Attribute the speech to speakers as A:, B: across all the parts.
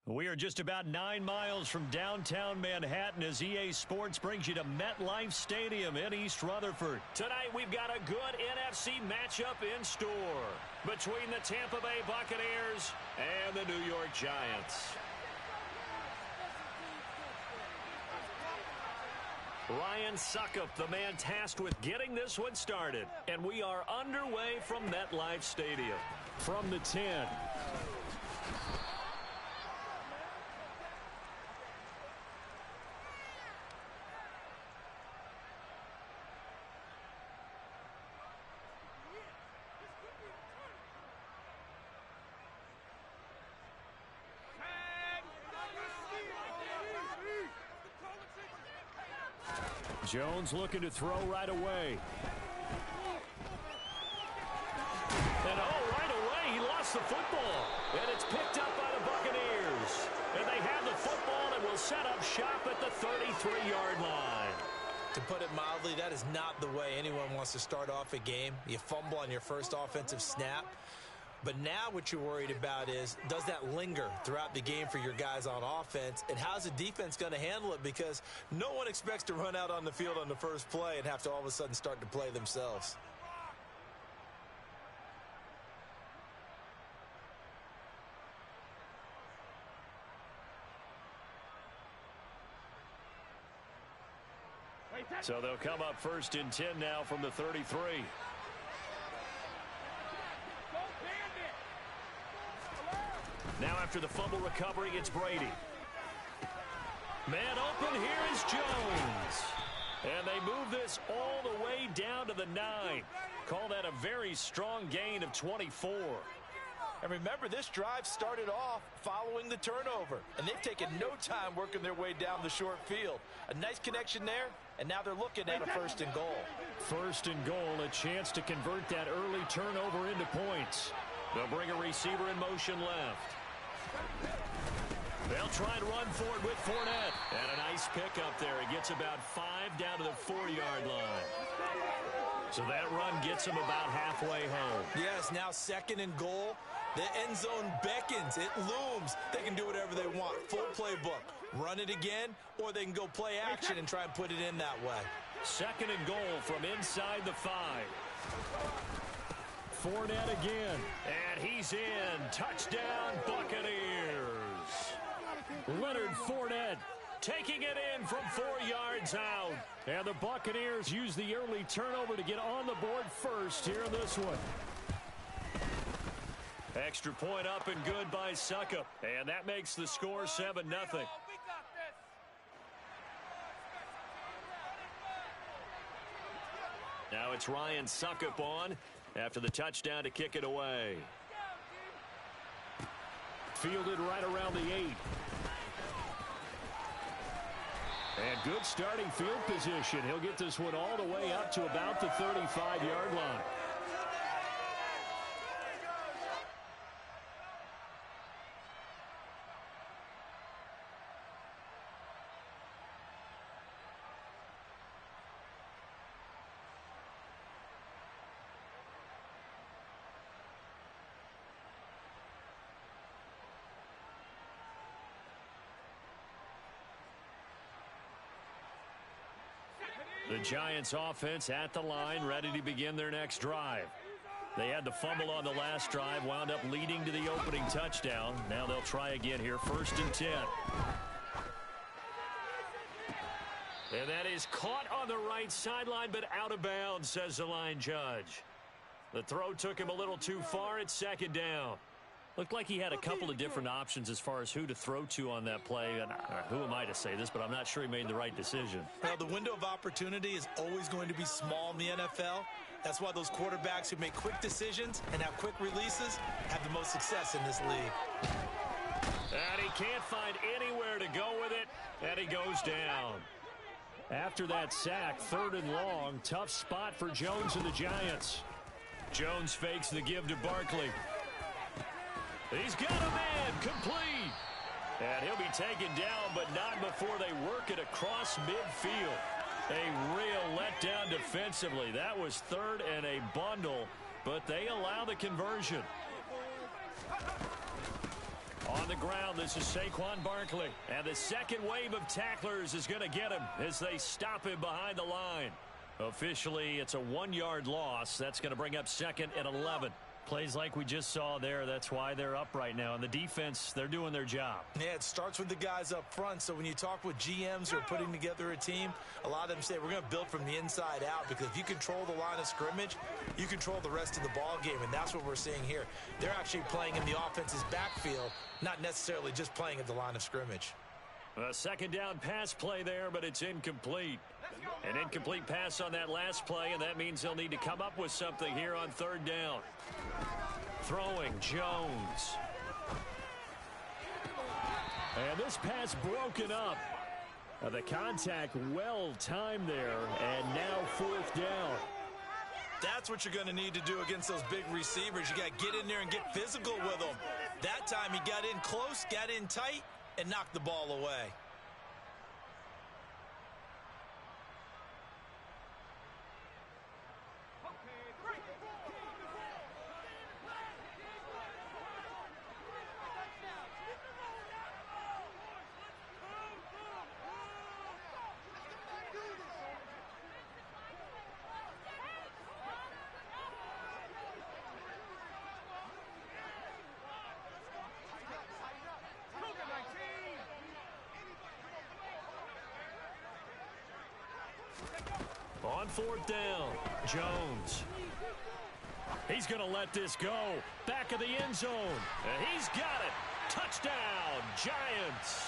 A: We are just about 9 miles from downtown Manhattan as EA Sports brings you to MetLife Stadium in East Rutherford. Tonight we've got a good NFC matchup in store between the Tampa Bay Buccaneers and the New York Giants. Ryan Succop, the man tasked with getting this one started. And we are underway from MetLife Stadium. From the 10. Jones looking to throw right away. And right away, he lost the football. And it's picked up by the Buccaneers. And they have the football and will set up shop at the 33-yard line.
B: To put it mildly, that is not the way anyone wants to start off a game. You fumble on your first offensive snap. But now what you're worried about is, does that linger throughout the game for your guys on offense? And how's the defense going to handle it? Because no one expects to run out on the field on the first play and have to all of a sudden start to play themselves.
A: So they'll come up 1st and 10 now from the 33. Now after the fumble recovery, it's Brady. Man open, here is Jones. And they move this all the way down to the 9. Call that a very strong gain of 24.
B: And remember, this drive started off following the turnover. And they've taken no time working their way down the short field. A nice connection there, and now they're looking at a 1st and goal.
A: 1st and goal, a chance to convert that early turnover into points. They'll bring a receiver in motion left. They'll try and run for it with Fournette. And a nice pickup there. He gets about 5 down to the 4-yard line. So that run gets him about halfway home.
B: Yes, now 2nd and goal. The end zone beckons. It looms. They can do whatever they want. Full playbook. Run it again, or they can go play action and try and put it in that way.
A: 2nd and goal from inside the 5. Fournette again. And he's in. Touchdown, Buccaneers. Leonard Fournette taking it in from 4 yards out. And the Buccaneers use the early turnover to get on the board first here in this one. Extra point up and good by Succop. And that makes the score 7-0. Now it's Ryan Succop on after the touchdown to kick it away. Fielded right around the 8. And good starting field position. He'll get this one all the way up to about the 35-yard line. The Giants offense at the line, ready to begin their next drive. They had the fumble on the last drive, wound up leading to the opening touchdown. Now they'll try again here, 1st and 10. And that is caught on the right sideline, but out of bounds, says the line judge. The throw took him a little too far. It's 2nd down. Looked like he had a couple of different options as far as who to throw to on that play. And who am I to say this, but I'm not sure he made the right decision.
B: Well, the window of opportunity is always going to be small in the NFL. That's why those quarterbacks who make quick decisions and have quick releases have the most success in this league.
A: And he can't find anywhere to go with it, and he goes down. After that sack, 3rd and long, tough spot for Jones and the Giants. Jones fakes the give to Barkley. He's got a man, complete. And he'll be taken down, but not before they work it across midfield. A real letdown defensively. That was 3rd and a bundle, but they allow the conversion. On the ground, this is Saquon Barkley. And the second wave of tacklers is going to get him as they stop him behind the line. Officially, it's a 1-yard loss. That's going to bring up second and 11. Plays like we just saw there. That's why they're up right now. And the defense, they're doing their job.
B: Yeah, it starts with the guys up front. So when you talk with GMs who are putting together a team, a lot of them say we're going to build from the inside out, because if you control the line of scrimmage, you control the rest of the ball game. And that's what we're seeing here. They're actually playing in the offense's backfield, not necessarily just playing at the line of scrimmage.
A: A second down pass play there, but it's incomplete. An incomplete pass on that last play, and that means they'll need to come up with something here on third down. Throwing, Jones. And this pass broken up. The contact well timed there, and now fourth down.
B: That's what you're going to need to do against those big receivers. You got to get in there and get physical with them. That time he got in close, got in tight, and knocked the ball away.
A: On fourth down, Jones. He's going to let this go. Back of the end zone. And he's got it. Touchdown, Giants.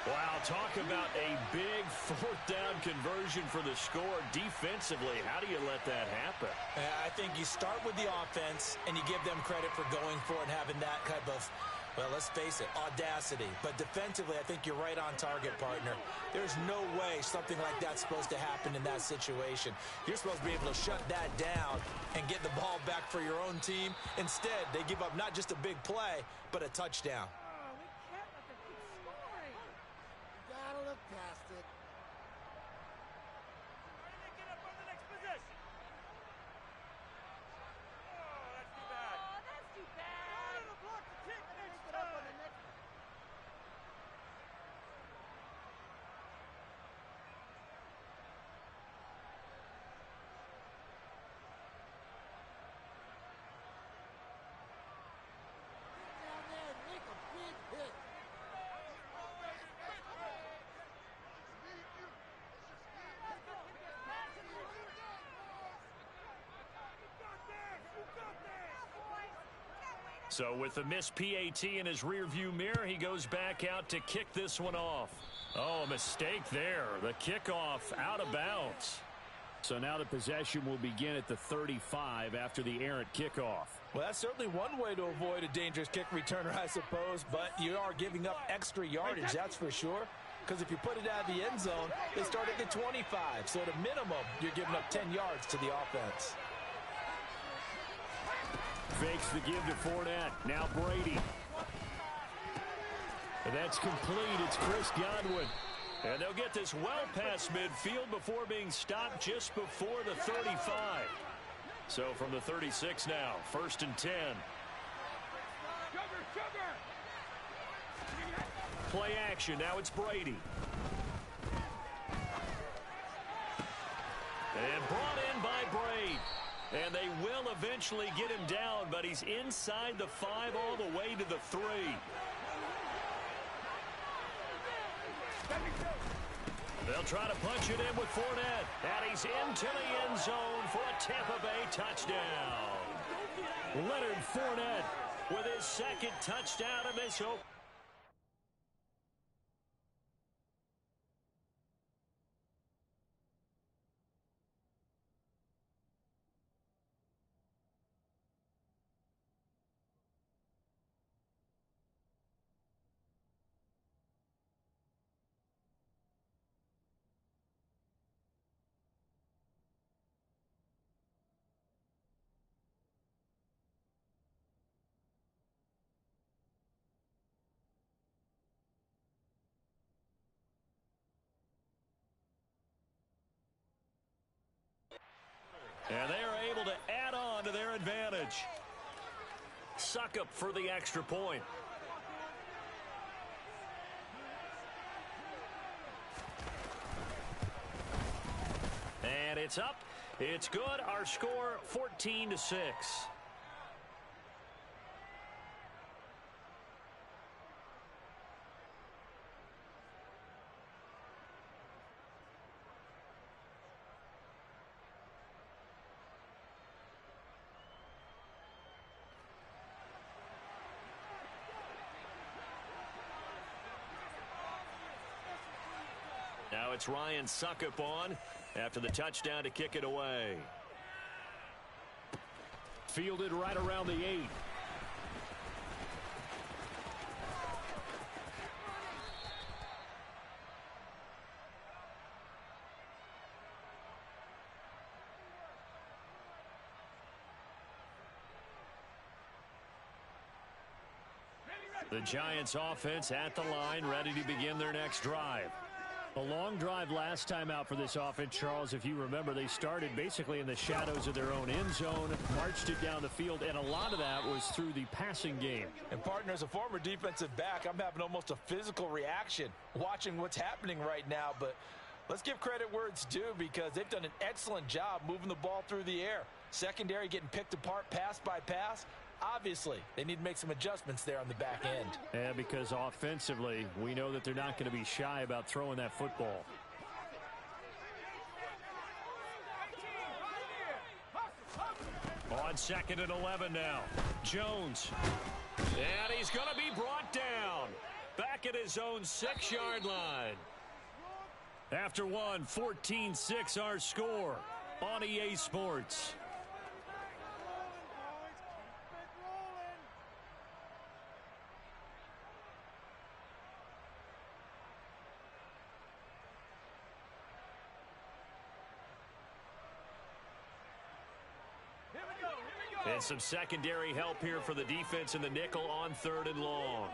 A: Wow, talk about a big fourth down conversion for the score. Defensively, how do you let that happen?
B: I think you start with the offense, and you give them credit for going for it and having that type of, well, let's face it, audacity. But defensively, I think you're right on target, partner. There's no way something like that's supposed to happen in that situation. You're supposed to be able to shut that down and get the ball back for your own team. Instead, they give up not just a big play, but a touchdown.
A: So with the missed PAT in his rearview mirror, he goes back out to kick this one off. Oh, a mistake there. The kickoff out of bounds. So now the possession will begin at the 35 after the errant kickoff.
B: Well, that's certainly one way to avoid a dangerous kick returner, I suppose, but you are giving up extra yardage, that's for sure. Because if you put it out of the end zone, they start at the 25. So at a minimum, you're giving up 10 yards to the offense.
A: Fakes the give to Fournette. Now Brady. And that's complete. It's Chris Godwin. And they'll get this well past midfield before being stopped just before the 35. So from the 36 now, 1st and 10. Play action. Now it's Brady. And brought in by Brady. And they will eventually get him down, but he's inside the 5 all the way to the 3. They'll try to punch it in with Fournette. And he's into the end zone for a Tampa Bay touchdown. Leonard Fournette with his second touchdown of this opening. And they are able to add on to their advantage. Suck up for the extra point. It's up. It's good. Our score, 14-6. Now it's Ryan Suckup on after the touchdown to kick it away. Fielded right around the 8. The Giants offense at the line, ready to begin their next drive. A long drive last time out for this offense, Charles. If you remember, they started basically in the shadows of their own end zone, marched it down the field, and a lot of that was through the passing game.
B: And, partner, as a former defensive back, I'm having almost a physical reaction watching what's happening right now. But let's give credit where it's due, because they've done an excellent job moving the ball through the air. Secondary getting picked apart pass by pass. Obviously, they need to make some adjustments there on the back end.
A: Yeah, because offensively, we know that they're not going to be shy about throwing that football. On 2nd and 11 now. Jones. And he's going to be brought down. Back at his own 6-yard line. After one, 14-6 our score on EA Sports. And some secondary help here for the defense in the nickel on 3rd and long.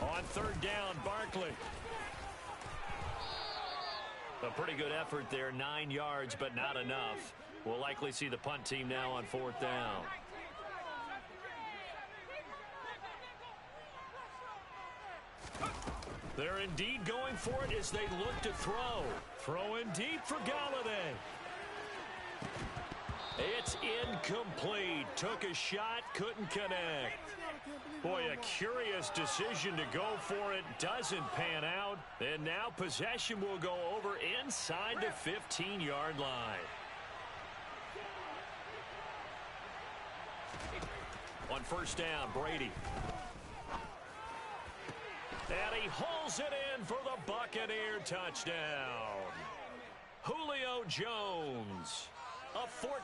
A: On 3rd down, Barkley. A pretty good effort there, 9 yards, but not enough. We'll likely see the punt team now on 4th down. They're indeed going for it as they look to throw. Throwing deep for Galladay. It's incomplete. Took a shot, couldn't connect. Boy, a curious decision to go for it. Doesn't pan out. And now possession will go over inside the 15-yard line. On 1st down, Brady. And he hauls it in for the Buccaneer touchdown. Julio Jones. A 14.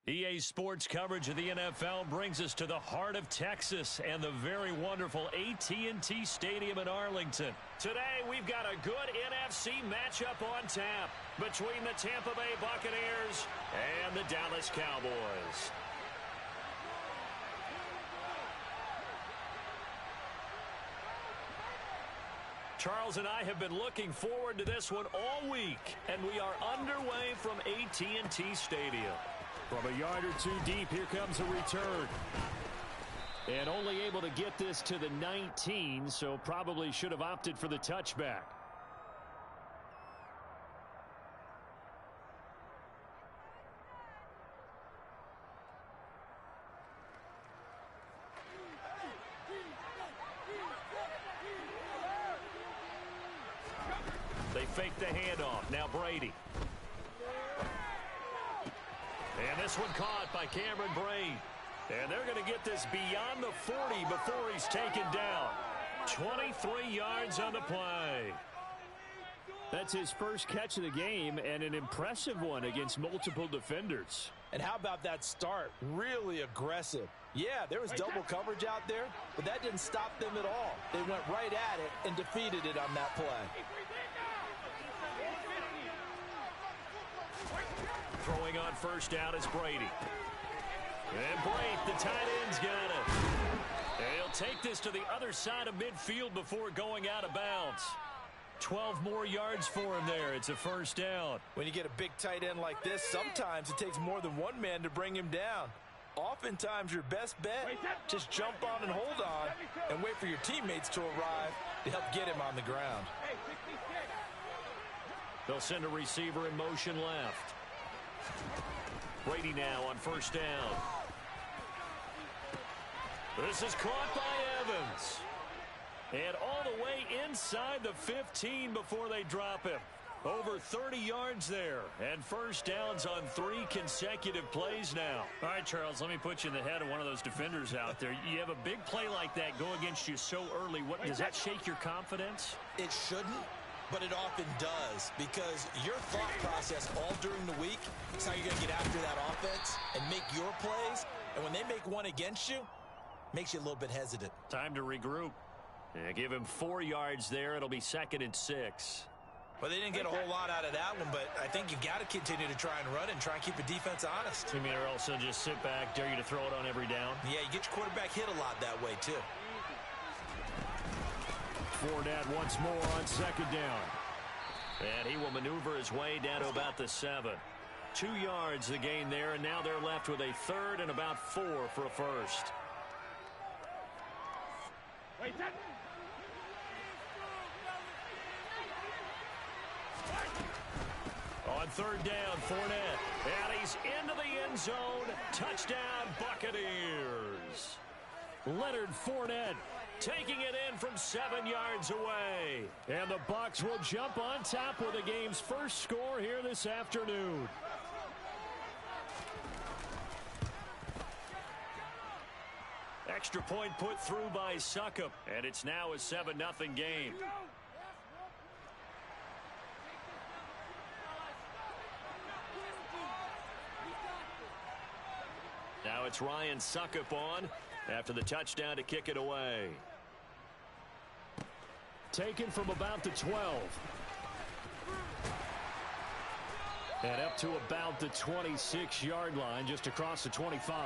A: EA Sports coverage of the NFL brings us to the heart of Texas and the very wonderful AT&T Stadium in Arlington. Today, we've got a good NFC matchup on tap between the Tampa Bay Buccaneers and the Dallas Cowboys. Charles and I have been looking forward to this one all week, and we are underway from AT&T Stadium. From a yard or two deep, here comes a return. And only able to get this to the 19, so probably should have opted for the touchback. They fake the handoff. Now Brady. And this one caught by Cameron Brate. And they're going to get this beyond the 40 before he's taken down. 23 yards on the play. That's his first catch of the game, and an impressive one against multiple defenders.
B: And how about that start? Really aggressive. Yeah, there was double coverage out there, but that didn't stop them at all. They went right at it and defeated it on that play.
A: Throwing on first down is Brady. And Brate, the tight end's got it. And he'll take this to the other side of midfield before going out of bounds. 12 more yards for him there. It's a first down.
B: When you get a big tight end like this, sometimes it takes more than one man to bring him down. Oftentimes, your best bet, just jump on and hold on and wait for your teammates to arrive to help get him on the ground.
A: They'll send a receiver in motion left. Brady now on first down. This is caught by Evans. And all the way inside the 15 before they drop him. Over 30 yards there. And first downs on 3 consecutive plays now. All right, Charles, let me put you in the head of one of those defenders out there. You have a big play like that go against you so early. What does that shake your confidence?
B: It shouldn't, but it often does, because your thought process all during the week is how you're going to get after that offense and make your plays. And when they make one against you, makes you a little bit hesitant.
A: Time to regroup. Yeah, give him 4 yards there. It'll be 2nd and 6.
B: Well, they didn't get a whole lot out of that one, but I think you got to continue to try and run and try and keep the defense honest.
A: You mean, or also just sit back, dare you to throw it on every down?
B: Yeah, you get your quarterback hit a lot that way, too.
A: Fournette once more on 2nd down. And he will maneuver his way down to about the 7. 2 yards the gain there, and now they're left with a 3rd and about 4 for a first. On 3rd down, Fournette. And he's into the end zone. Touchdown, Buccaneers. Leonard Fournette taking it in from 7 yards away. And the Bucs will jump on top with the game's first score here this afternoon. Extra point put through by Succop. And it's now a 7-0 game. Now it's Ryan Succop on after the touchdown to kick it away. Taken from about the 12. And up to about the 26-yard line, just across the 25.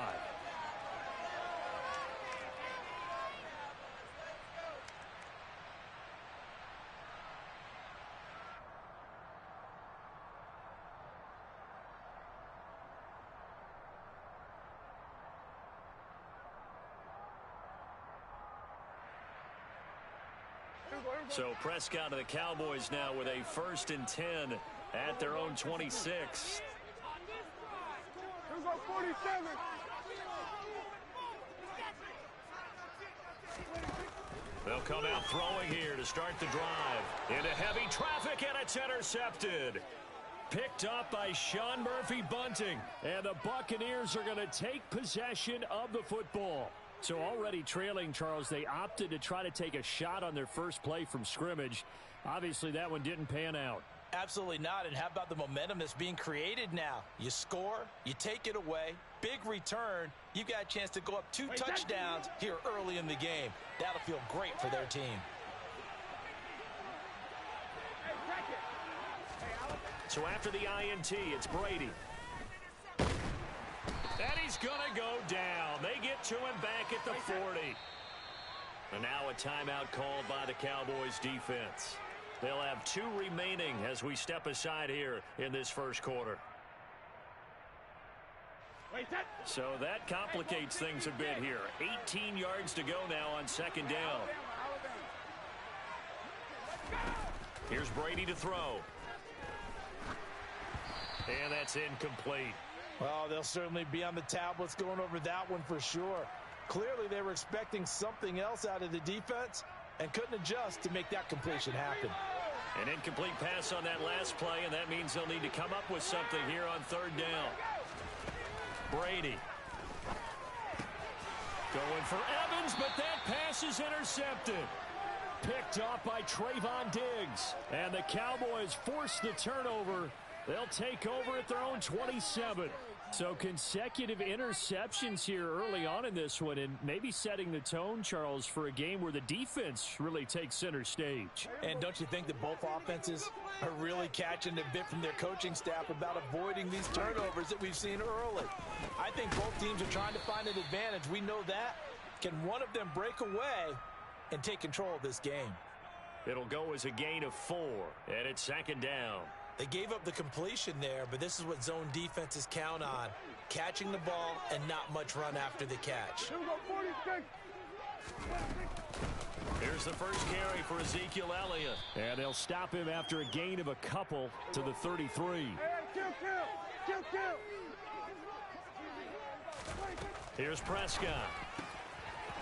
A: So Prescott of the Cowboys now with a 1st and 10 at their own 26. They'll come out throwing here to start the drive. Into heavy traffic, and it's intercepted. Picked up by Sean Murphy-Bunting. And the Buccaneers are going to take possession of the football. So already trailing, Charles, they opted to try to take a shot on their first play from scrimmage. Obviously, that one didn't pan out.
B: Absolutely not. And how about the momentum that's being created now? You score, you take it away, big return. You got a chance to go up 2 touchdowns here early in the game. That'll feel great for their team.
A: So after the INT, it's Brady. And he's going to go down. They get to him back at the 40. And now a timeout called by the Cowboys defense. They'll have 2 remaining as we step aside here in this first quarter. So that complicates things a bit here. 18 yards to go now on second down. Here's Brady to throw. And that's incomplete.
B: Well, they'll certainly be on the tablets going over that one for sure. Clearly they were expecting something else out of the defense and couldn't adjust to make that completion happen.
A: An incomplete pass on that last play, and that means they'll need to come up with something here on third down. Brady. Going for Evans, but that pass is intercepted. Picked off by Trayvon Diggs. And the Cowboys force the turnover. They'll take over at their own 27. So consecutive interceptions here early on in this one, and maybe setting the tone, Charles, for a game where the defense really takes center stage.
B: And don't you think that both offenses are really catching a bit from their coaching staff about avoiding these turnovers that we've seen early? I think both teams are trying to find an advantage. We know that. Can one of them break away and take control of this game?
A: It'll go as a gain of 4, and it's second down.
B: They gave up the completion there, but this is what zone defenses count on. Catching the ball and not much run after the catch.
A: Here's the first carry for Ezekiel Elliott. And they'll stop him after a gain of a couple to the 33. Here's Prescott.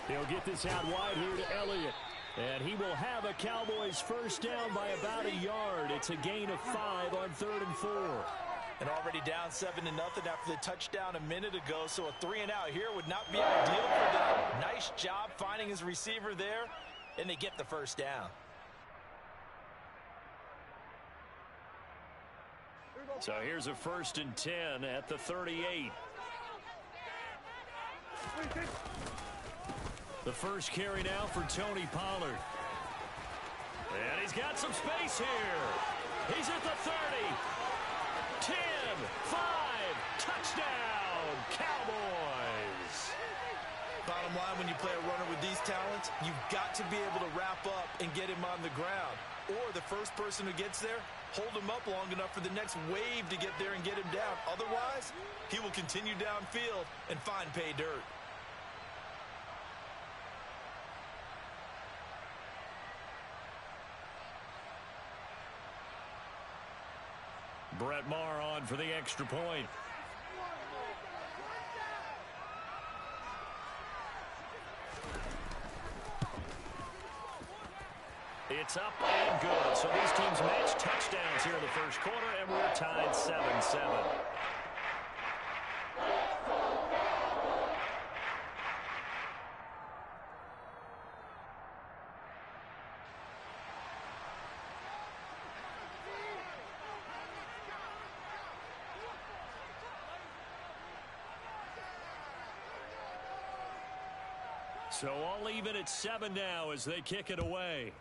A: He'll get this out wide here to Elliott. And he will have a Cowboys first down by about a yard. It's a gain of 5 on 3rd and 4.
B: And already down 7-0 after the touchdown a minute ago. So a 3-and-out here would not be ideal for them. Nice job finding his receiver there. And they get the first down.
A: So here's a 1st and 10 at the 38. The first carry now for Tony Pollard. And he's got some space here. He's at the 30. 10, 5, touchdown, Cowboys.
B: Bottom line, when you play a runner with these talents, you've got to be able to wrap up and get him on the ground. Or the first person who gets there, hold him up long enough for the next wave to get there and get him down. Otherwise, he will continue downfield and find pay dirt.
A: Brett Maher on for the extra point. It's up and good. So these teams match touchdowns here in the first quarter, and we're tied 7-7. So all even at 7 now as they kick it away.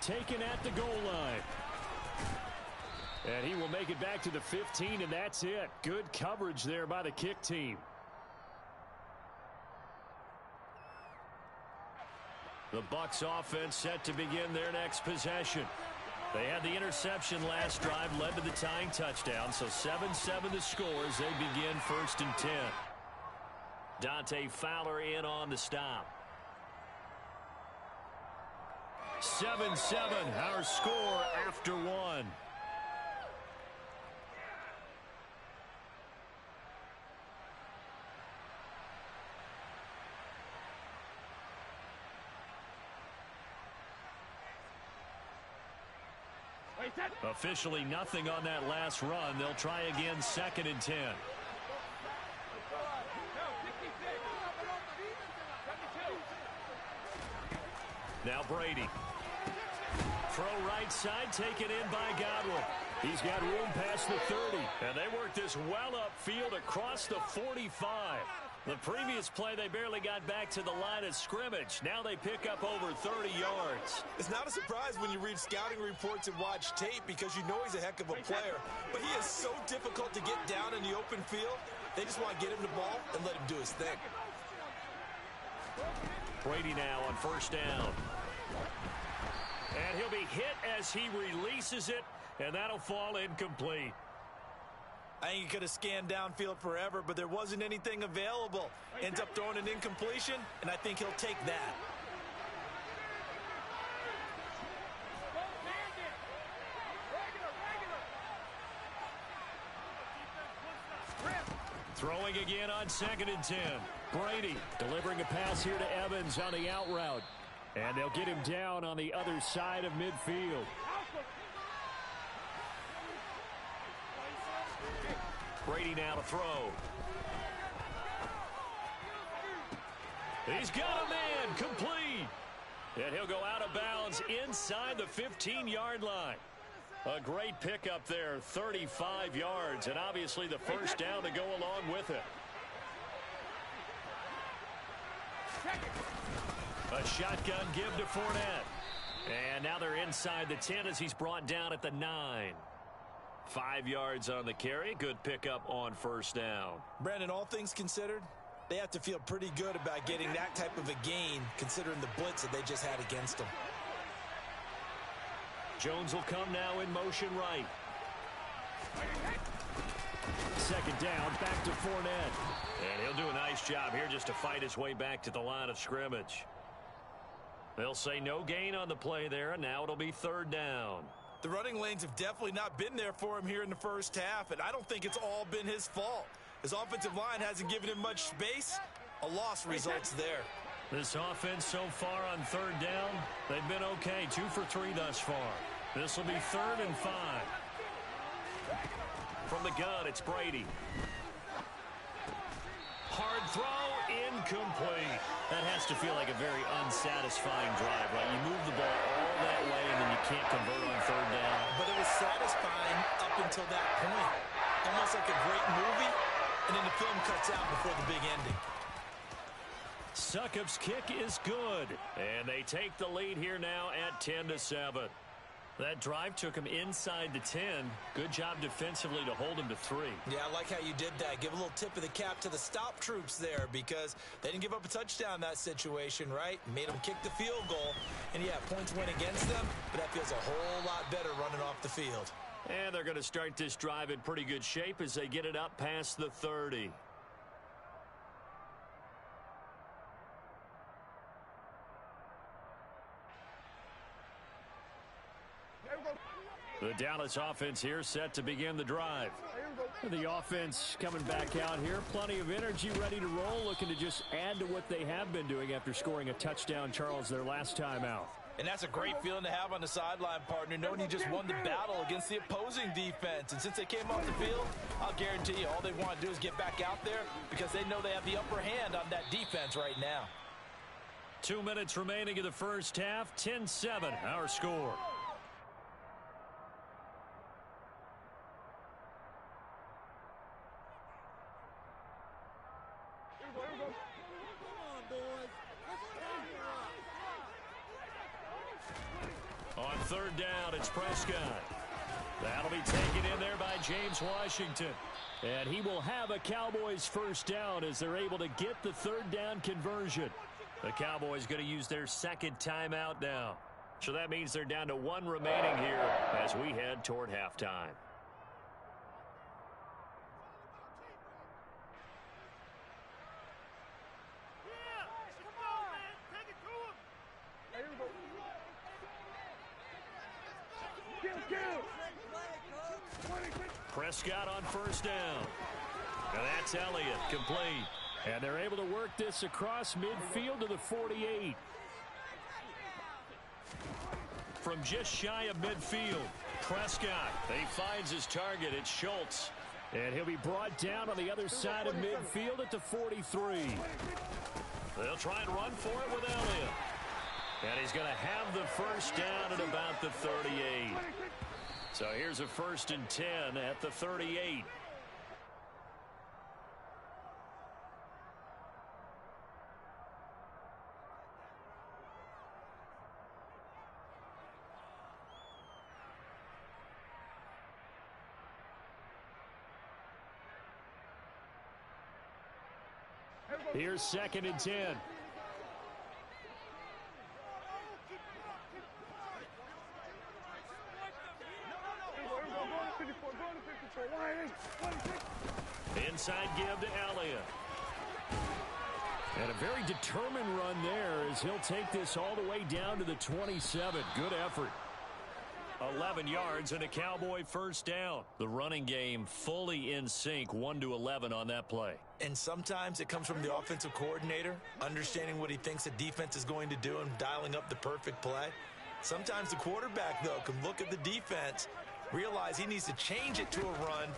A: Taken at the goal line. And he will make it back to the 15, and that's it. Good coverage there by the kick team. The Bucs offense set to begin their next possession. They had the interception last drive, led to the tying touchdown, so 7-7 the score as they begin 1st and 10. Dante Fowler in on the stop. 7-7, our score after 1. Officially nothing on that last run. They'll try again 2nd and 10. Now Brady. Throw right side, taken in by Godwin. He's got room past the 30. And they work this well upfield across the 45. The previous play, they barely got back to the line of scrimmage. Now they pick up over 30 yards.
B: It's not a surprise when you read scouting reports and watch tape because you know he's a heck of a player. But he is so difficult to get down in the open field. They just want to get him the ball and let him do his thing.
A: Brady now on first down. And he'll be hit as he releases it, and that'll fall incomplete.
B: I think he could have scanned downfield forever, but there wasn't anything available. Ends up throwing an incompletion, and I think he'll take that.
A: Throwing again on 2nd and 10. Brady delivering a pass here to Evans on the out route. And they'll get him down on the other side of midfield. Brady now to throw. He's got a man, complete. And he'll go out of bounds inside the 15-yard line. A great pickup there, 35 yards, and obviously the first down to go along with it. A shotgun give to Fournette. And now they're inside the 10 as he's brought down at the 9. 5 yards on the carry. Good pickup on first down.
B: Brandon, all things considered, they have to feel pretty good about getting that type of a gain considering the blitz that they just had against them.
A: Jones will come now in motion right. 2nd down, back to Fournette. And he'll do a nice job here just to fight his way back to the line of scrimmage. They'll say no gain on the play there, and now it'll be 3rd down.
B: The running lanes have definitely not been there for him here in the first half, and I don't think it's all been his fault. His offensive line hasn't given him much space. A loss results there.
A: This offense so far on 3rd down, they've been okay. 2 for 3 thus far. This will be 3rd and 5. From the gun, it's Brady. Hard throw, incomplete. That has to feel like a very unsatisfying drive, right? You move the ball all that way, and then you can't convert on 3rd down.
B: But it was satisfying up until that point. Almost like a great movie, and then the film cuts out before the big ending.
A: Succop's kick is good, and they take the lead here now at 10-7. That drive took him inside the 10. Good job defensively to hold him to 3.
B: Yeah, I like how you did that. Give a little tip of the cap to the stop troops there because they didn't give up a touchdown in that situation, right? Made them kick the field goal. And, yeah, points went against them, but that feels a whole lot better running off the field.
A: And they're going to start this drive in pretty good shape as they get it up past the 30. The Dallas offense here set to begin the drive. The offense coming back out here. Plenty of energy, ready to roll, looking to just add to what they have been doing after scoring a touchdown, Charles, their last time out.
B: And that's a great feeling to have on the sideline, partner, knowing you just won the battle against the opposing defense. And since they came off the field, I'll guarantee you all they want to do is get back out there because they know they have the upper hand on that defense right now.
A: 2 minutes remaining in the first half. 10-7, our score. On 3rd down, it's Prescott. That'll be taken in there by James Washington. And he will have a Cowboys first down as they're able to get the 3rd down conversion. The Cowboys going to use their 2nd timeout now. So that means they're down to 1 remaining here as we head toward halftime. Prescott on first down. And that's Elliott, complete. And they're able to work this across midfield to the 48. From just shy of midfield, Prescott, he finds his target. It's Schultz. And he'll be brought down on the other side of midfield at the 43. They'll try and run for it with Elliott. And he's going to have the first down at about the 38. So here's a 1st and 10 at the 38. Here's 2nd and 10. Inside give to Elliott. And a very determined run there as he'll take this all the way down to the 27. Good effort. 11 yards and a Cowboy first down. The running game fully in sync, 1-11 on that play.
B: And sometimes it comes from the offensive coordinator, understanding what he thinks the defense is going to do and dialing up the perfect play. Sometimes the quarterback, though, can look at the defense, realize he needs to change it to a run,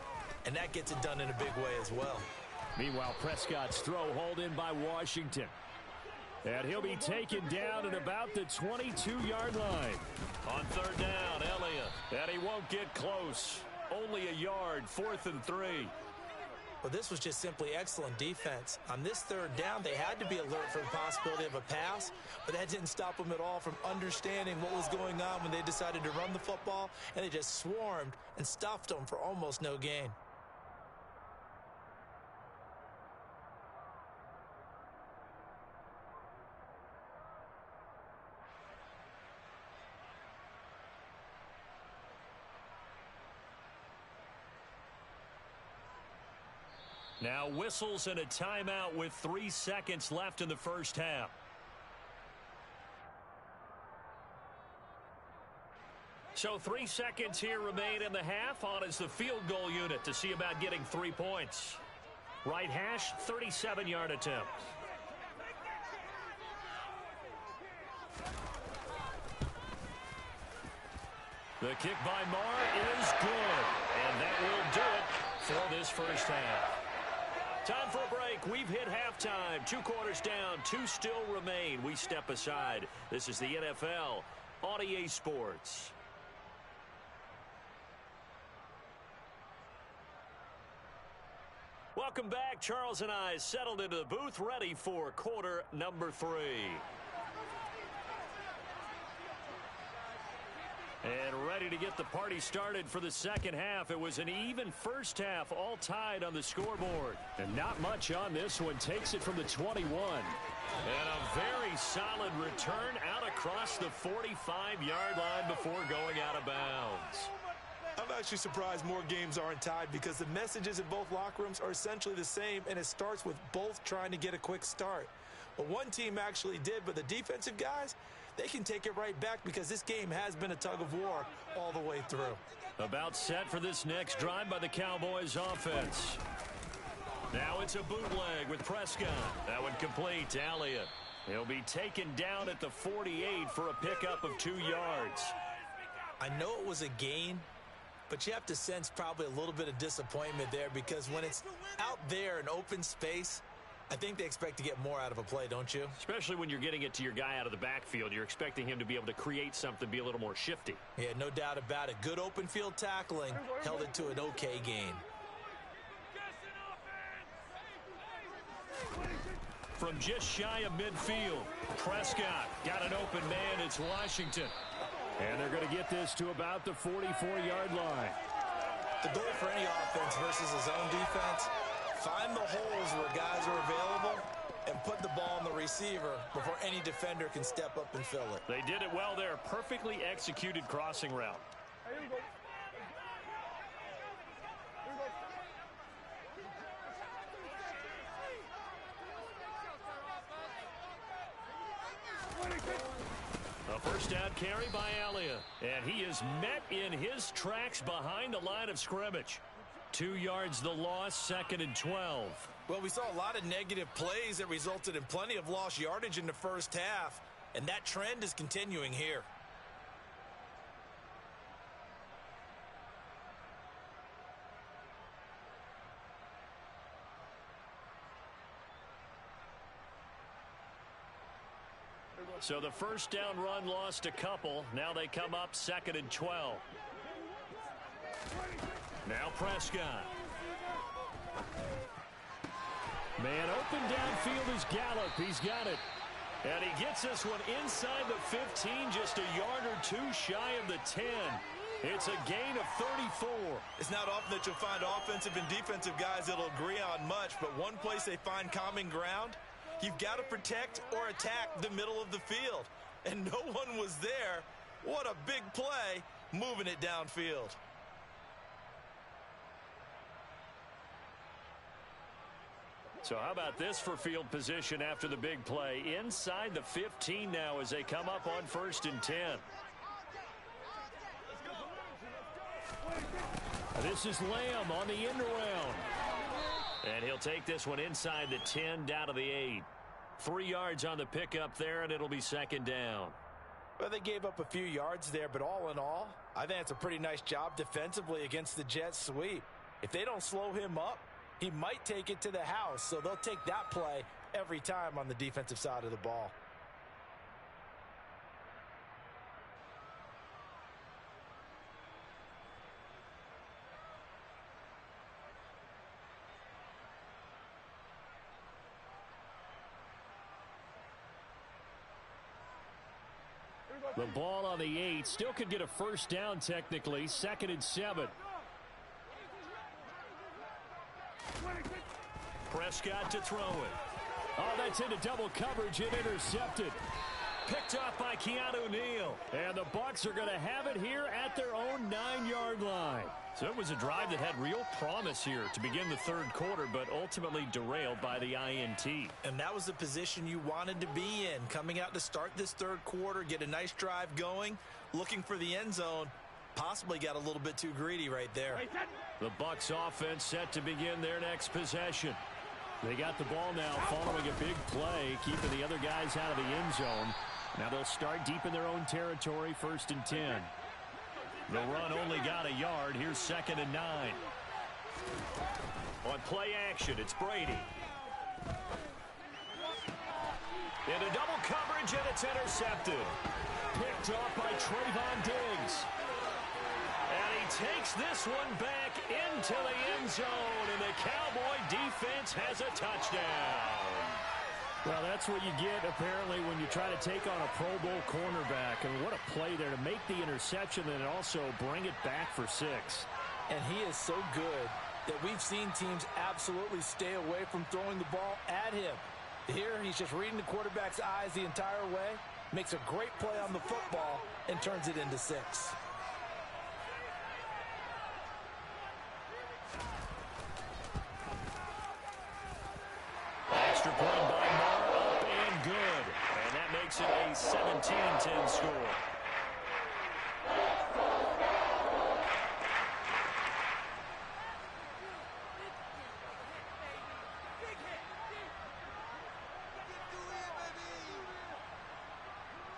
B: and that gets it done in a big way as well.
A: Meanwhile, Prescott's throw hauled in by Washington. And he'll be taken down at about the 22-yard line. On 3rd down, Elliott. And he won't get close. Only a yard, 4th and 3.
B: Well, this was just simply excellent defense. On this 3rd down, they had to be alert for the possibility of a pass, but that didn't stop them at all from understanding what was going on when they decided to run the football, and they just swarmed and stuffed them for almost no gain.
A: Now whistles and a timeout with 3 seconds left in the first half. So 3 seconds here remain in the half. On is the field goal unit to see about getting 3 points. Right hash, 37-yard attempt. The kick by Marr is good. And that will do it for this first half. Time for a break. We've hit halftime. 2 quarters down. 2 still remain. We step aside. This is the NFL on EA Sports. Welcome back. Charles and I settled into the booth, ready for quarter number 3. And ready to get the party started for the second half. It was an even first half, all tied on the scoreboard. And not much on this one. Takes it from the 21. And a very solid return out across the 45-yard line before going out of bounds.
B: I'm actually surprised more games aren't tied because the messages in both locker rooms are essentially the same, and it starts with both trying to get a quick start. Well, one team actually did, but the defensive guys, they can take it right back because this game has been a tug of war all the way through.
A: About set for this next drive by the Cowboys offense. Now it's a bootleg with Prescott. That one complete to Elliott. He'll be taken down at the 48 for a pickup of 2 yards.
B: I know it was a gain, but you have to sense probably a little bit of disappointment there because when it's out there in open space, I think they expect to get more out of a play, don't you?
A: Especially when you're getting it to your guy out of the backfield. You're expecting him to be able to create something, be a little more shifty.
B: Yeah, no doubt about it. Good open field tackling held it to an okay gain.
A: From just shy of midfield, Prescott got an open man. It's Washington. And they're going to get this to about the 44-yard line.
B: The goal for any offense versus a zone defense, find the holes where guys are available and put the ball on the receiver before any defender can step up and fill it.
A: They did it well there. Perfectly executed crossing route. A first down carry by Elliott. And he is met in his tracks behind the line of scrimmage. 2 yards the loss, 2nd and 12.
B: Well, we saw a lot of negative plays that resulted in plenty of lost yardage in the first half, and that trend is continuing here.
A: So the first down run lost a couple. Now they come up 2nd and 12. Now Prescott. Man open downfield is Gallup. He's got it. And he gets this one inside the 15, just a yard or two shy of the 10. It's a gain of 34.
B: It's not often that you'll find offensive and defensive guys that'll agree on much, but one place they find common ground, you've got to protect or attack the middle of the field. And no one was there. What a big play, moving it downfield.
A: So how about this for field position after the big play? Inside the 15 now as they come up on 1st and 10. This is Lamb on the end around. And he'll take this one inside the 10 down to the 8. 3 yards on the pickup there, and it'll be 2nd down.
B: Well, they gave up a few yards there, but all in all, I think it's a pretty nice job defensively against the Jets sweep. If they don't slow him up, he might take it to the house, so they'll take that play every time on the defensive side of the ball.
A: The ball on the 8. Still could get a first down technically. 2nd and 7. Prescott to throw it. Oh, that's into double coverage and intercepted. Picked off by Keanu Neal. And the Bucs are going to have it here at their own 9-yard line. So it was a drive that had real promise here to begin the 3rd quarter, but ultimately derailed by the INT.
B: And that was the position you wanted to be in. Coming out to start this 3rd quarter, get a nice drive going, looking for the end zone. Possibly got a little bit too greedy right there.
A: The Bucs offense set to begin their next possession. They got the ball now following a big play, keeping the other guys out of the end zone. Now they'll start deep in their own territory, 1st and 10. The run only got a yard. Here's 2nd and 9. On play action, it's Brady. Into double coverage, and it's intercepted. Picked off by Trayvon Diggs. And he takes this one back into the end zone, and the Cowboy defense has a touchdown. Well, that's what you get, apparently, when you try to take on a Pro Bowl cornerback. And what a play there to make the interception and also bring it back for 6.
B: And he is so good that we've seen teams absolutely stay away from throwing the ball at him. Here, he's just reading the quarterback's eyes the entire way, makes a great play on the football, and turns it into 6.
A: Extra point by Moore, up and good. And that makes it a 17-10 score.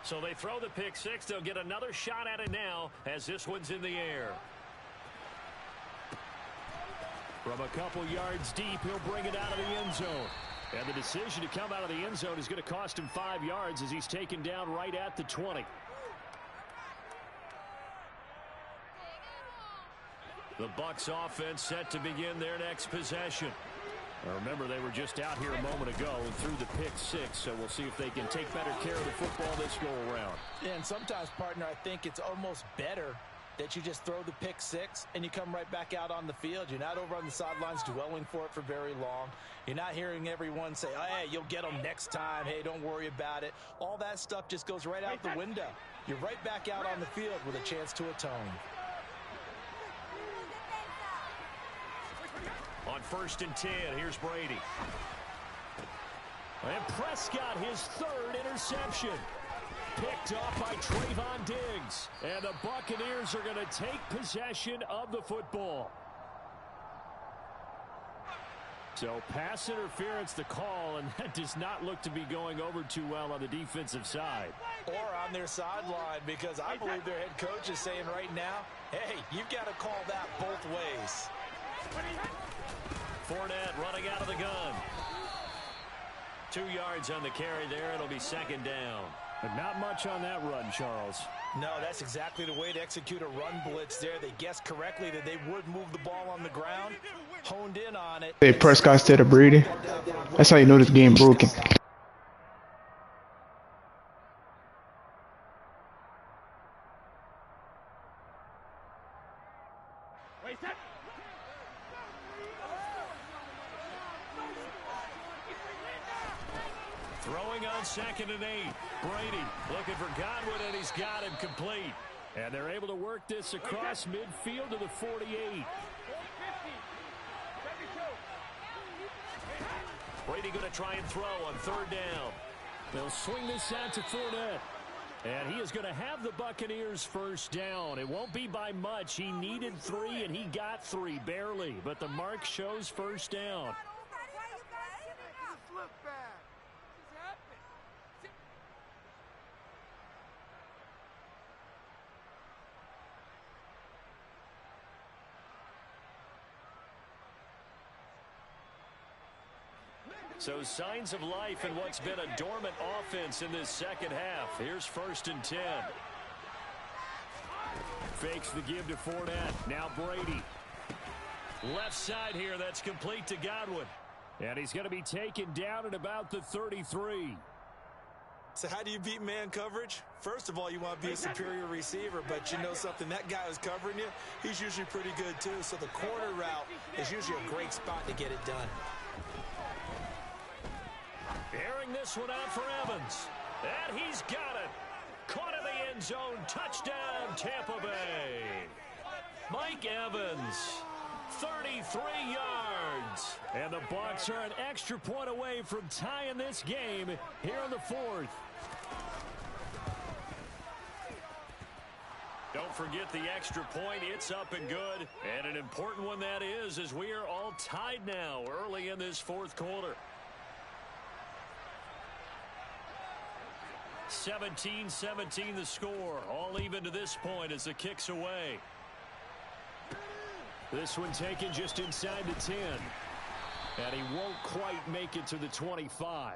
A: So they throw the pick 6. They'll get another shot at it now as this one's in the air. From a couple yards deep, he'll bring it out of the end zone. And the decision to come out of the end zone is going to cost him 5 yards as he's taken down right at the 20. The Bucs offense set to begin their next possession. Now remember, they were just out here a moment ago and threw the pick 6, so we'll see if they can take better care of the football this go-around.
B: And sometimes, partner, I think it's almost better that you just throw the pick 6 and you come right back out on the field. You're not over on the sidelines dwelling for it for very long. You're not hearing everyone say, oh, hey, you'll get them next time. Hey, don't worry about it. All that stuff just goes right out the window. You're right back out on the field with a chance to atone.
A: On 1st and 10, here's Brady. And Prescott, his 3rd interception. Picked off by Trayvon Diggs. And the Buccaneers are going to take possession of the football. So pass interference the call, and that does not look to be going over too well on the defensive side.
B: Or on their sideline, because I believe their head coach is saying right now, hey, you've got to call that both ways.
A: Fournette running out of the gun. 2 yards on the carry there. It'll be 2nd down. But not much on that run, Charles.
B: No, that's exactly the way to execute a run blitz there. They guessed correctly that they would move the ball on the ground, honed in on it.
C: They Prescott instead of Brady. That's how you know this game broken.
A: Throwing on 2nd and 8. Brady looking for Godwin, and he's got him complete. And they're able to work this across midfield to the 48. Brady going to try and throw on 3rd down. They'll swing this out to Fournette. And he is going to have the Buccaneers 1st down. It won't be by much. He needed 3, and he got 3, barely. But the mark shows 1st down. So signs of life in what's been a dormant offense in this 2nd half. Here's 1st and 10. Fakes the give to Fournette. Now Brady. Left side here, that's complete to Godwin. And he's going to be taken down at about the 33.
B: So how do you beat man coverage? First of all, you want to be a superior receiver, but you know something, that guy who's covering you, he's usually pretty good too. So the corner route is usually a great spot to get it done.
A: Airing this one out for Evans. And he's got it. Caught in the end zone. Touchdown, Tampa Bay. Mike Evans, 33 yards. And the Bucs are an extra point away from tying this game here in the 4th. Don't forget the extra point. It's up and good. And an important one that is, as we are all tied now early in this 4th quarter. 17-17 the score. All even to this point as the kick's away. This one taken just inside the 10. And he won't quite make it to the 25.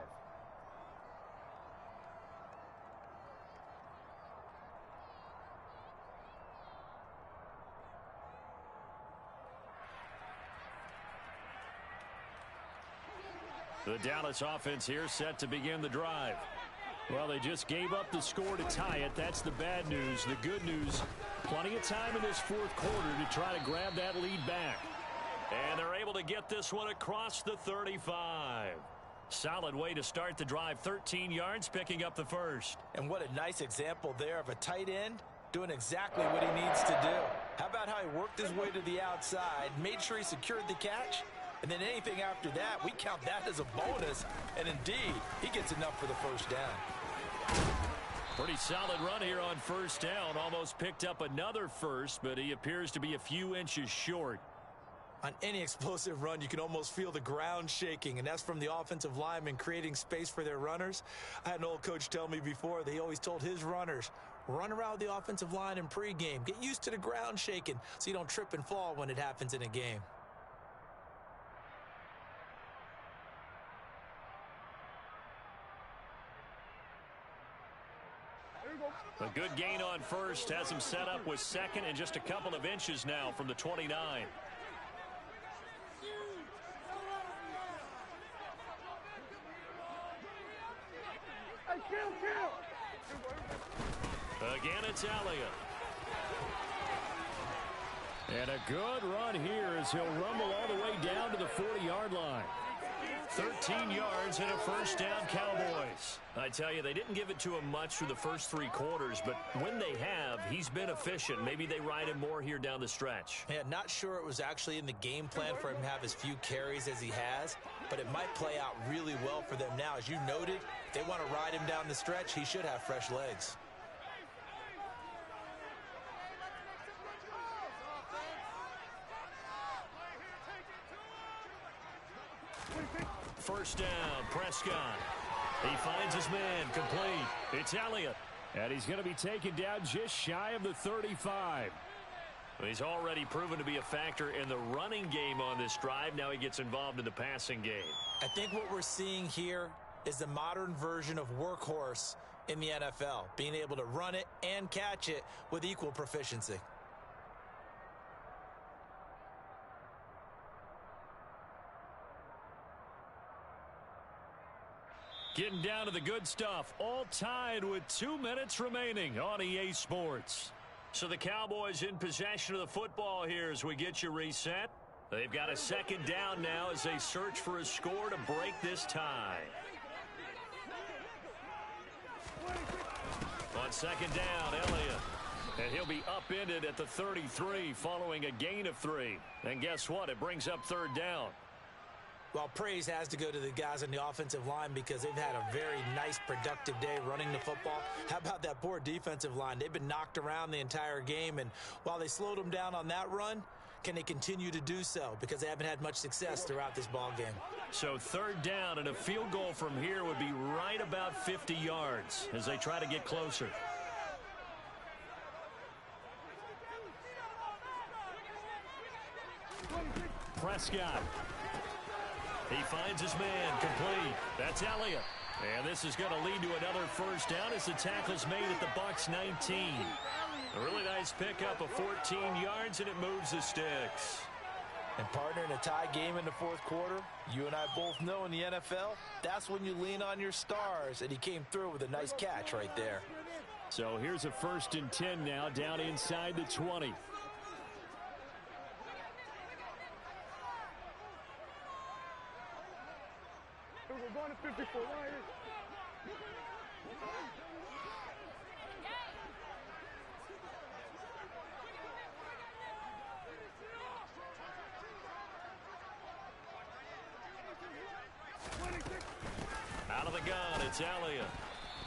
A: The Dallas offense here set to begin the drive. Well, they just gave up the score to tie it. That's the bad news. The good news, plenty of time in this 4th quarter to try to grab that lead back. And they're able to get this one across the 35. Solid way to start the drive. 13 yards, picking up the 1st.
B: And what a nice example there of a tight end doing exactly what he needs to do. How about how he worked his way to the outside, made sure he secured the catch, and then anything after that, we count that as a bonus. And indeed, he gets enough for the 1st down.
A: Pretty solid run here on 1st down. Almost picked up another 1st, but he appears to be a few inches short.
B: On any explosive run, you can almost feel the ground shaking, and that's from the offensive linemen creating space for their runners. I had an old coach tell me before, they always told his runners, run around the offensive line in pregame. Get used to the ground shaking so you don't trip and fall when it happens in a game.
A: A good gain on 1st has him set up with 2nd and just a couple of inches now from the 29. Again, it's Elliott. And a good run here as he'll rumble all the way down to the 40-yard line. 13 yards and a 1st down, Cowboys. I tell you, they didn't give it to him much through the first 3 quarters, but when they have, he's been efficient. Maybe they ride him more here down the stretch.
B: Yeah, not sure it was actually in the game plan for him to have as few carries as he has, but it might play out really well for them now. As you noted, if they want to ride him down the stretch, he should have fresh legs.
A: First down, Prescott. He finds his man, complete. It's Elliott. And he's going to be taken down just shy of the 35. He's already proven to be a factor in the running game on this drive. Now he gets involved in the passing game.
B: I think what we're seeing here is the modern version of workhorse in the NFL, being able to run it and catch it with equal proficiency.
A: Getting down to the good stuff, all tied with 2 minutes remaining on EA Sports. So the Cowboys in possession of the football here as we get you reset. They've got a second down now as they search for a score to break this tie. On second down, Elliott. And he'll be upended at the 33 following a gain of 3. And guess what? It brings up third down.
B: Well, praise has to go to the guys on the offensive line because they've had a very nice, productive day running the football. How about that poor defensive line? They've been knocked around the entire game, and while they slowed them down on that run, can they continue to do so? Because they haven't had much success throughout this ball game.
A: So third down, and a field goal from here would be right about 50 yards as they try to get closer. Prescott. He finds his man complete. That's Elliott. And this is going to lead to another first down as the tackle's made at the Bucs 19. A really nice pickup of 14 yards, and it moves the sticks.
B: And partner, in a tie game in the fourth quarter, you and I both know in the NFL, that's when you lean on your stars, and he came through with a nice catch right there.
A: So here's a 1st and 10 now, down inside the 20.
D: We're going to 54 right here.
A: Out of the gun, it's Elliott.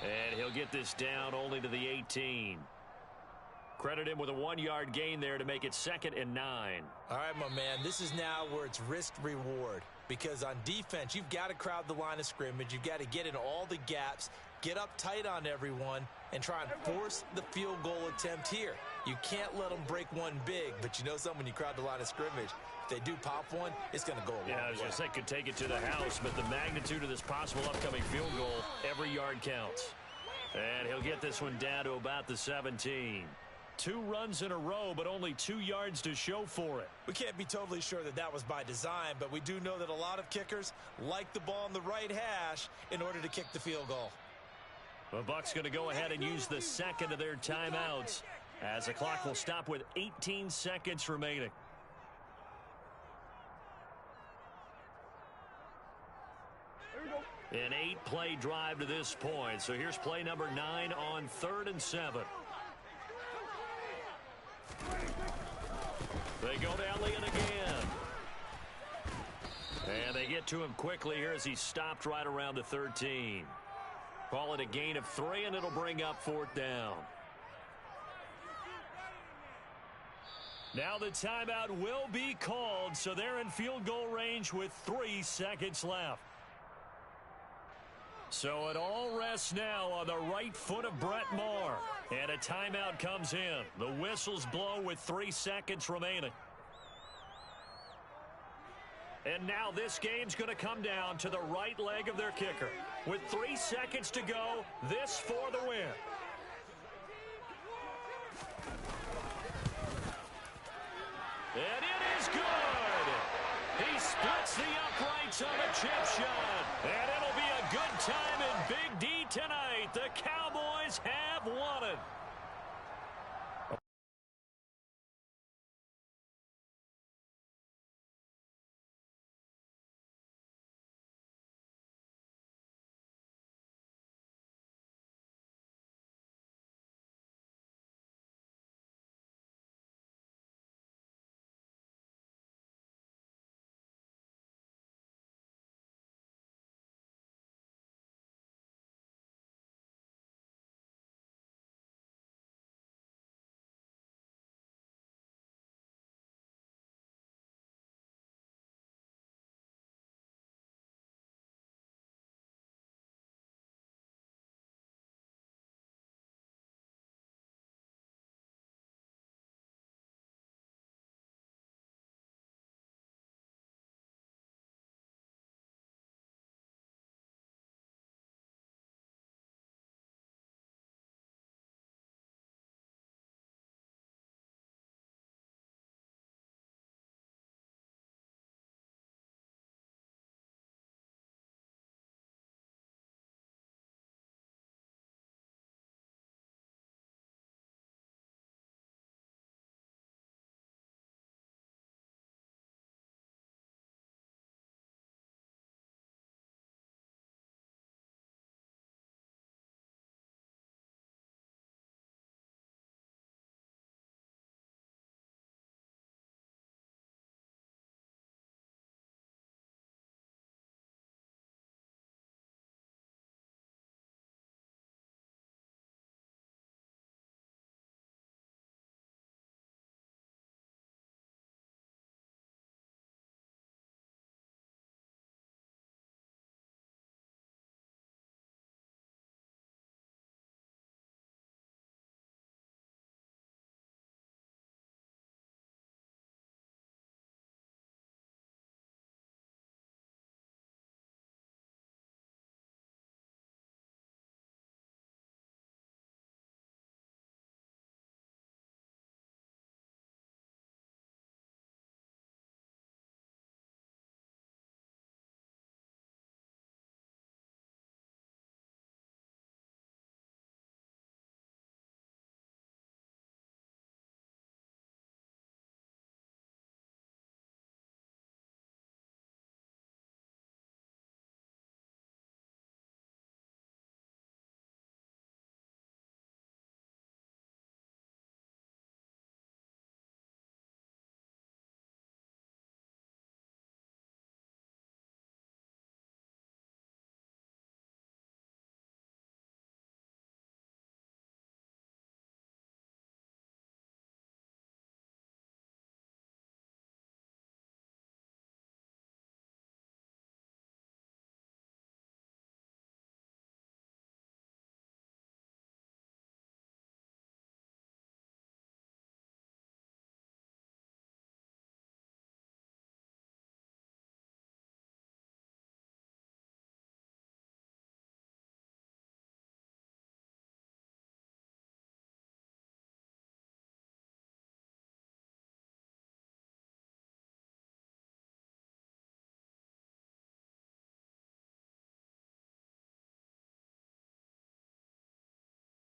A: And he'll get this down only to the 18. Credit him with a 1-yard gain there to make it 2nd and 9.
B: All right, my man, this is now where it's risk-reward. Because on defense, you've got to crowd the line of scrimmage. You've got to get in all the gaps, get up tight on everyone, and try and force the field goal attempt here. You can't let them break one big, but you know something, when you crowd the line of scrimmage, if they do pop one, it's going to go a long way.
A: Yeah, I was going to say could take it to the house, but the magnitude of this possible upcoming field goal, every yard counts. And he'll get this one down to about the 17. 2 runs in a row, but only 2 yards to show for it.
B: We can't be totally sure that that was by design, but we do know that a lot of kickers like the ball on the right hash in order to kick the field goal.
A: The Bucs going to go ahead and use the second of their timeouts as the clock will stop with 18 seconds remaining. An 8-play drive to this point. So here's play number 9 on 3rd and 7. They go to Elliott again. And they get to him quickly here as he stopped right around the 13. Call it a gain of 3, and it'll bring up 4th down. Now the timeout will be called, so they're in field goal range with 3 seconds left. So it all rests now on the right foot of Brett Maher. And a timeout comes in. The whistles blow with 3 seconds remaining. And now this game's going to come down to the right leg of their kicker. With 3 seconds to go, this for the win. And it is good. He splits the uprights on a chip shot. And it'll be a good time in Big D tonight. The Cowboys have won it.